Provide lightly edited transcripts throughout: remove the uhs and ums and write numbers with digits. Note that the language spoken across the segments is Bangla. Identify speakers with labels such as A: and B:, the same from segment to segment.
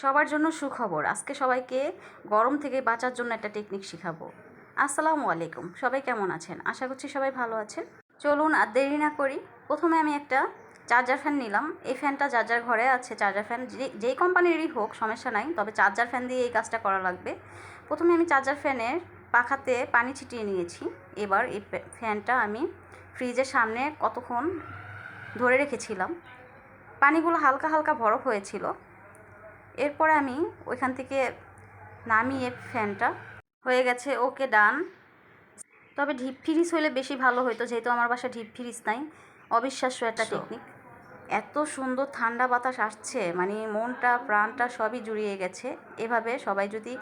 A: সবার জন্য সুখবর। আজকে সবাইকে গরম থেকে বাঁচার জন্য একটা টেকনিক শেখাবো। আসসালামু আলাইকুম, সবাই কেমন আছেন? আশা করছি সবাই ভালো আছেন। চলুন আর দেরি না করি, প্রথমে আমি একটা চার্জার ফ্যান নিলাম। এই ফ্যানটা যার যার ঘরে আছে চার্জার ফ্যান যেই কোম্পানিরই হোক সমস্যা নাই, তবে চার্জার ফ্যান দিয়ে এই কাজটা করা লাগবে। প্রথমে আমি চার্জার ফ্যানের পাখাতে পানি ছিটিয়ে নিয়েছি। এবার এই ফ্যানটা আমি ফ্রিজের সামনে কতক্ষণ ধরে রেখেছিলাম। পানিগুলো হালকা হালকা বরফ হয়েছিল। এরপরে আমি ওইখান থেকে নামিয়ে ফ্যানটা হয়ে গেছে ওকে ডান। তবে ডিপ ফ্রিজ হলে বেশি ভালো হতো, যেহেতু আমার বাসায় ডিপ ফ্রিজ নাই। অবিশ্বাস্য একটা টেকনিক। এত সুন্দর ঠান্ডা বাতাস আসছে, মানে মনটা প্রাণটা সবই জুড়িয়ে গেছে। এভাবে সবাই যদি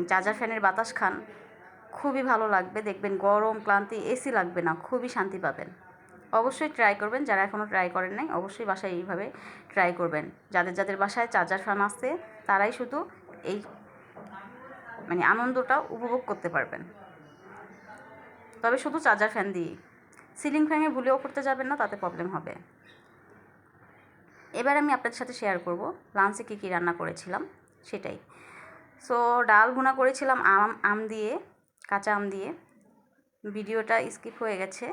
A: চার্জার ফ্যানের বাতাস খান খুবই ভালো লাগবে, দেখবেন গরম ক্লান্তি এসি লাগবে না, খুবই শান্তি পাবেন। অবশ্যই ট্রাই করবেন, যারা এখনও ট্রাই করেন নাই অবশ্যই বাসায় এইভাবে ট্রাই করবেন। যাদের যাদের বাসায় চার্জার ফ্যান আছে তারাই শুধু এই আনন্দটা উপভোগ করতে পারবেন। তবে শুধু চার্জার ফ্যান দিয়ে, সিলিং ফ্যানে ভুলেও করতে যাবেন না, তাতে প্রবলেম হবে। এবার আমি আপনাদের সাথে শেয়ার করব লাঞ্চে কী কী রান্না করেছিলাম সেটাই। সো ডাল ভুনা করেছিলাম আম দিয়ে, কাঁচা আম দিয়ে। ভিডিওটা স্কিপ হয়ে গেছে।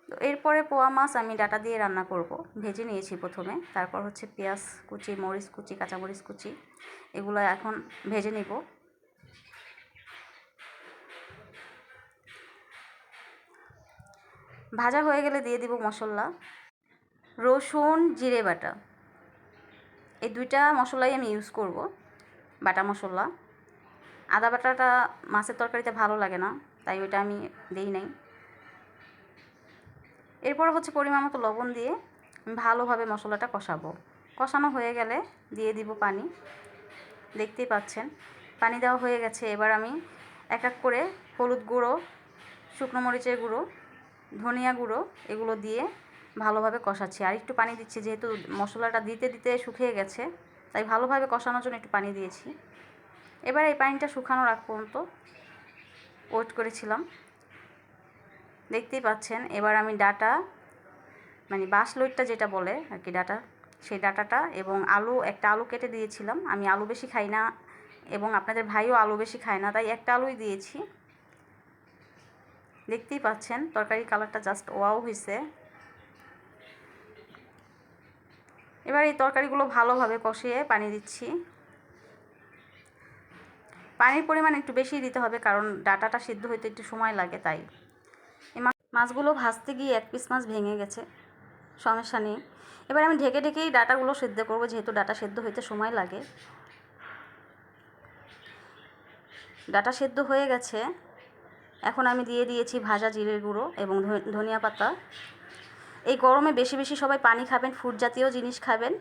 A: তো এরপরে পোয়া মাছ আমি ডাটা দিয়ে রান্না করব। ভেজে নিয়েছি প্রথমে, তারপর হচ্ছে পেঁয়াজ কুচি, মরিচ কুচি, কাঁচামরিচ কুচি, এগুলো এখন ভেজে নিব। ভাজা হয়ে গেলে দিয়ে দিব মশলা, রসুন জিরে বাটা। এই দুইটা মশলাই আমি ইউজ করব, বাটা মশলা। আদা বাটাটা মাছের তরকারিতে ভালো লাগে না, তাই ওইটা আমি দিই নাই। এরপর হচ্ছে পরিমাণ মতো লবণ দিয়ে ভালোভাবে মশলাটা কষাবো। কষানো হয়ে গেলে দিয়ে দিব পানি। দেখতেই পাচ্ছেন পানি দেওয়া হয়ে গেছে। এবার আমি এক এক করে হলুদ গুঁড়ো, শুকনো মরিচের গুঁড়ো, ধনিয়া গুঁড়ো এগুলো দিয়ে ভালোভাবে কষাচ্ছি। আর একটু পানি দিচ্ছি, যেহেতু মশলাটা দিতে দিতে শুকিয়ে গেছে, তাই ভালোভাবে কষানোর জন্য একটু পানি দিয়েছি। এবার এই পানিটা শুকানোর আগ পর্যন্ত ওয়েট করেছিলাম। দেখতেই পাচ্ছেন এবার আমি ডাটা, বাসলইটটা যেটা বলে আর কি ডাটা, সেই ডাটাটা এবং একটা আলু কেটে দিয়েছিলাম। আমি আলু বেশি খাই না এবং আপনাদের ভাইও আলু বেশি খায় না, তাই একটা আলুই দিয়েছি। দেখতেই পাচ্ছেন তরকারি কালারটা জাস্ট ওয়াও হয়েছে। এবার এই তরকারিগুলো ভালোভাবে কষিয়ে পানি দিচ্ছি। পানির পরিমাণ একটু বেশি দিতে হবে, কারণ ডাটাটা সিদ্ধ হইতে একটু সময় লাগে। তাই এই মাছগুলো ভাজতে গিয়ে এক পিস মাছ ভেঙে গেছে, সমস্যা নেই। এবার আমি ঢেকে ঢেকেই ডাটাগুলো সেদ্ধ করবো, যেহেতু ডাটা সেদ্ধ হইতে সময় লাগে। ডাটা সেদ্ধ হয়ে গেছে, এখন আমি দিয়ে দিয়েছি ভাজা জিরের গুঁড়ো এবং ধনিয়া পাতা। এই গরমে বেশি বেশি সবাই পানি খাবেন, ফুড জাতীয় জিনিস খাবেন,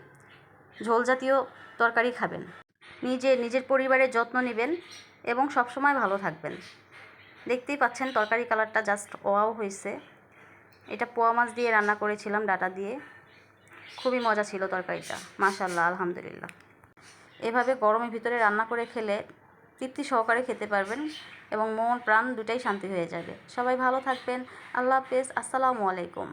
A: ঝোল জাতীয় তরকারি খাবেন। নিজের পরিবারের যত্ন নেবেন এবং সবসময় ভালো থাকবেন। দেখতেই পাচ্ছেন তরকারি কালারটা জাস্ট ওয়াও হয়েছে। এটা পোয়া মাছ দিয়ে রান্না করেছিলাম ডাটা দিয়ে, খুবই মজা ছিল তরকারিটা, মাশাআল্লাহ, আলহামদুলিল্লাহ। এভাবে গরমের ভিতরে রান্না করে খেলে তৃপ্তি সহকারে খেতে পারবেন এবং মন প্রাণ দুটাই শান্তি হয়ে যাবে। সবাই ভালো থাকবেন। আল্লাহ হাফেজ, আসসালামু আলাইকুম।